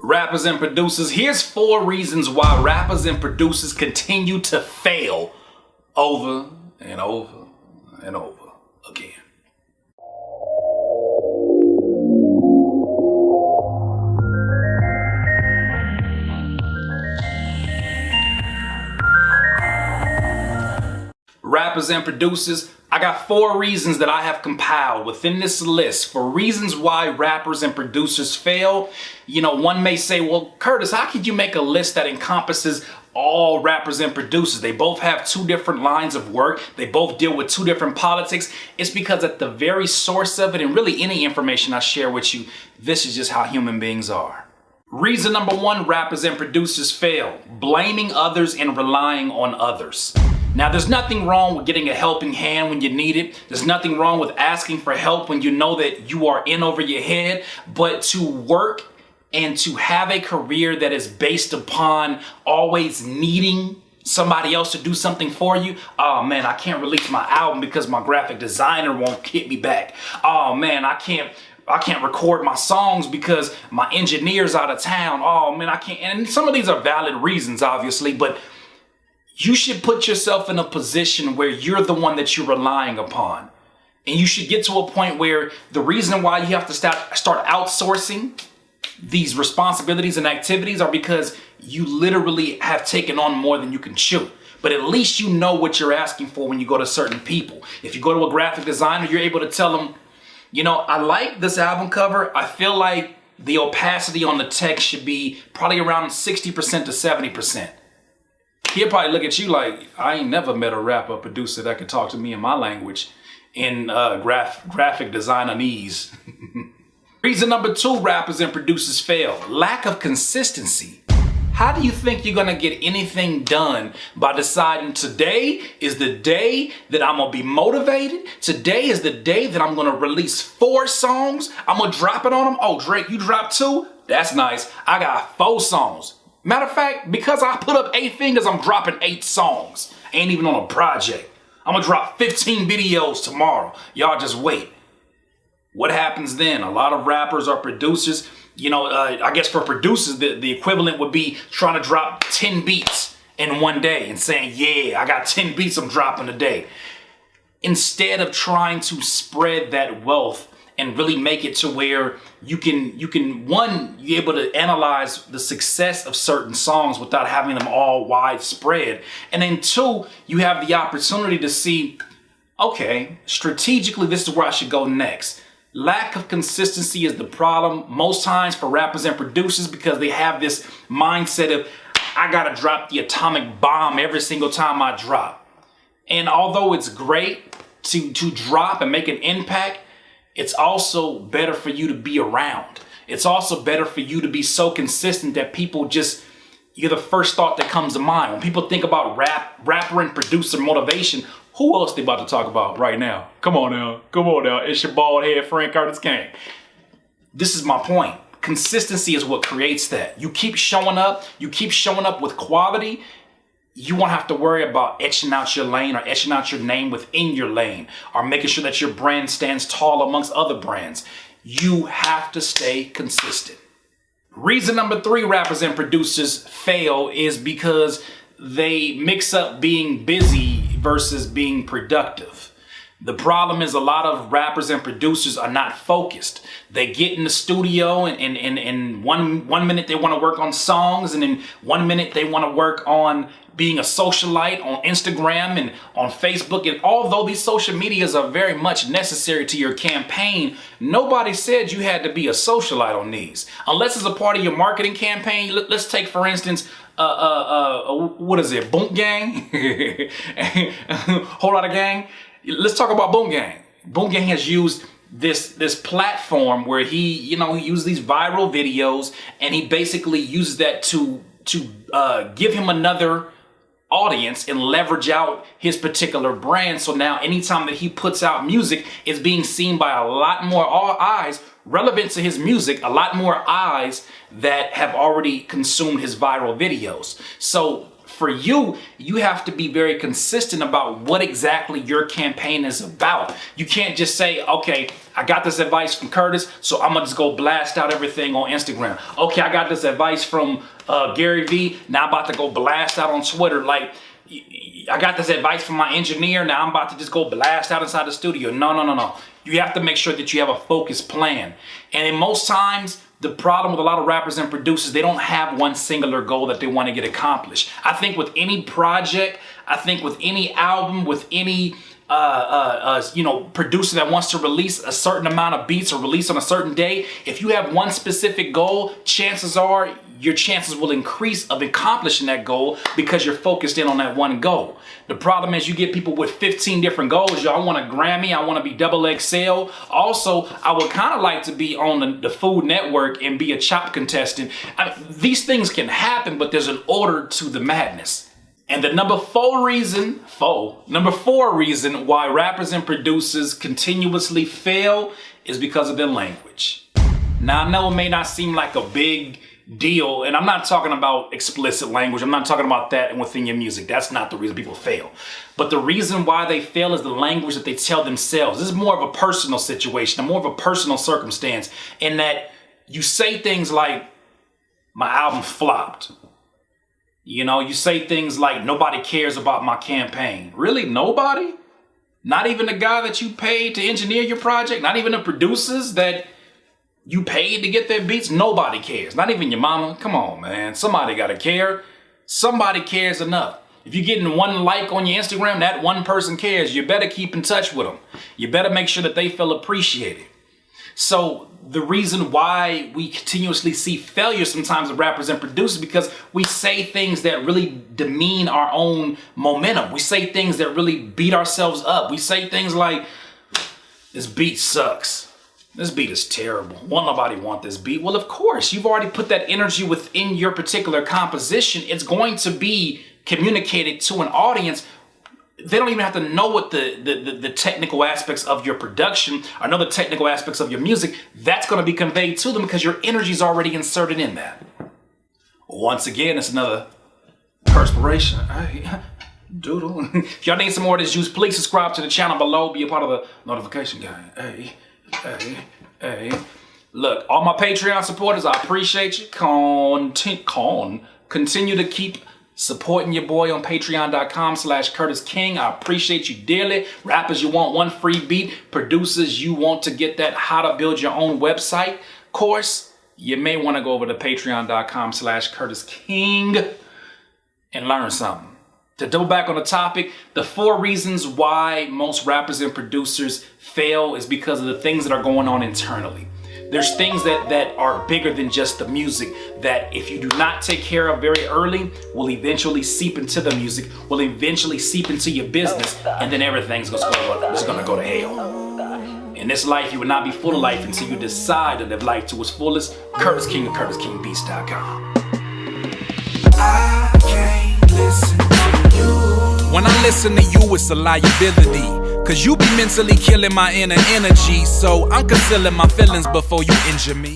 Rappers and producers, here's 4 reasons why rappers and producers continue to fail over and over and over again. Rappers and producers, I got 4 reasons that I have compiled within this list for reasons why rappers and producers fail. One may say, well, Curtis, how could you make a list that encompasses all rappers and producers? They both have 2 different lines of work. They both deal with 2 different politics. It's because at the very source of it, and really any information I share with you, this is just how human beings are. Reason number 1, rappers and producers fail: blaming others and relying on others. Now, there's nothing wrong with getting a helping hand when you need it. There's nothing wrong with asking for help when you know that you are in over your head. But to work and to have a career that is based upon always needing somebody else to do something for you. Oh man, I can't release my album because my graphic designer won't hit me back. Oh man, I can't record my songs because my engineer's out of town. Oh man, I can't. And some of these are valid reasons, obviously, but you should put yourself in a position where you're the one that you're relying upon. And you should get to a point where the reason why you have to start outsourcing these responsibilities and activities are because you literally have taken on more than you can chew. But at least you know what you're asking for when you go to certain people. If you go to a graphic designer, you're able to tell them, I like this album cover. I feel like the opacity on the text should be probably around 60% to 70%. He'll probably look at you like, I ain't never met a rapper producer that could talk to me in my language in graphic designernese. Reason number 2 rappers and producers fail: lack of consistency. How do you think you're gonna get anything done by deciding today is the day that I'm gonna be motivated? Today is the day that I'm gonna release 4 songs. I'm gonna drop it on them. Oh, Drake, you dropped 2? That's nice. I got 4 songs. Matter of fact, because I put up 8 fingers, I'm dropping 8 songs. Ain't even on a project. I'm gonna drop 15 videos tomorrow. Y'all just wait. What happens then? A lot of rappers or producers, I guess for producers, the equivalent would be trying to drop 10 beats in one day and saying, yeah, I got 10 beats I'm dropping today. Instead of trying to spread that wealth and really make it to where you can one, you're able to analyze the success of certain songs without having them all widespread. And then 2, you have the opportunity to see, okay, strategically, this is where I should go next. Lack of consistency is the problem most times for rappers and producers because they have this mindset of, I gotta drop the atomic bomb every single time I drop. And although it's great to drop and make an impact, it's also better for you to be around. It's also better for you to be so consistent that people you're the first thought that comes to mind. When people think about rapper and producer motivation, who else they about to talk about right now? Come on now. It's your bald head friend, Curtis King. This is my point. Consistency is what creates that. You keep showing up with quality. You won't have to worry about etching out your lane or etching out your name within your lane or making sure that your brand stands tall amongst other brands. You have to stay consistent. Reason number 3 rappers and producers fail is because they mix up being busy versus being productive. The problem is a lot of rappers and producers are not focused. They get in the studio and one minute they want to work on songs, and then 1 minute they want to work on being a socialite on Instagram and on Facebook. And although these social medias are very much necessary to your campaign, nobody said you had to be a socialite on these. Unless it's a part of your marketing campaign. Let's take, for instance, what is it? Boom Gang? Whole lot of gang? Let's talk about Boom Gang. Boom Gang has used this platform where he used these viral videos, and he basically uses that to give him another audience and leverage out his particular brand. So now anytime that he puts out music, it's being seen by a lot more eyes relevant to his music, a lot more eyes that have already consumed his viral videos. So for you, you have to be very consistent about what exactly your campaign is about. You can't just say, okay, I got this advice from Curtis, so I'm gonna just go blast out everything on Instagram. Okay, I got this advice from Gary Vee, now I'm about to go blast out on Twitter. Like, I got this advice from my engineer, now I'm about to just go blast out inside the studio. No. You have to make sure that you have a focused plan. And in most times, the problem with a lot of rappers and producers, they don't have one singular goal that they want to get accomplished. I think with any project, I think with any album, with any producer that wants to release a certain amount of beats or release on a certain day, if you have one specific goal, chances are your chances will increase of accomplishing that goal because you're focused in on that one goal. The problem is you get people with 15 different goals. Yo, I want a Grammy, I want to be XXL. Also, I would kind of like to be on the Food Network and be a chop contestant. These things can happen, but there's an order to the madness. And the number four reason why rappers and producers continuously fail is because of their language. Now, I know it may not seem like a big deal, and I'm not talking about explicit language. I'm not talking about that within your music. That's not the reason people fail. But the reason why they fail is the language that they tell themselves. This is more of a personal situation, more of a personal circumstance, in that you say things like, my album flopped. You know, you say things like, nobody cares about my campaign. Really, nobody? Not even the guy that you paid to engineer your project? Not even the producers that you paid to get their beats? Nobody cares. Not even your mama. Come on, man. Somebody gotta care. Somebody cares enough. If you're getting one like on your Instagram, that one person cares. You better keep in touch with them. You better make sure that they feel appreciated. So the reason why we continuously see failure sometimes of rappers and producers, because we say things that really demean our own momentum. We say things that really beat ourselves up. We say things like, this beat sucks. This beat is terrible. Won't nobody want this beat? Well, of course, you've already put that energy within your particular composition. It's going to be communicated to an audience. They don't even have to know what the technical aspects of your production or know the technical aspects of your music. That's going to be conveyed to them because your energy is already inserted in that. Once again, it's another Curtspiration. Hey, doodle. If y'all need some more of this juice, please subscribe to the channel below. Be a part of the notification gang. Hey. Look, all my Patreon supporters, I appreciate you. Continue to keep supporting your boy on patreon.com/CurtisKing. I appreciate you dearly. Rappers, you want one free beat. Producers, you want to get that how to build your own website course. You may want to go over to patreon.com/CurtisKing and learn something. To double back on the topic, the 4 reasons why most rappers and producers fail is because of the things that are going on internally. There's things that are bigger than just the music that if you do not take care of very early will eventually seep into the music, will eventually seep into your business, and then everything's just gonna go to hell. In this life, you will not be full of life until you decide to live life to its fullest. Curtis King of CurtisKingBeats.com. I can't listen to you. When I listen to you, it's a liability. Cause you be mentally killing my inner energy. So I'm concealing my feelings before you injure me.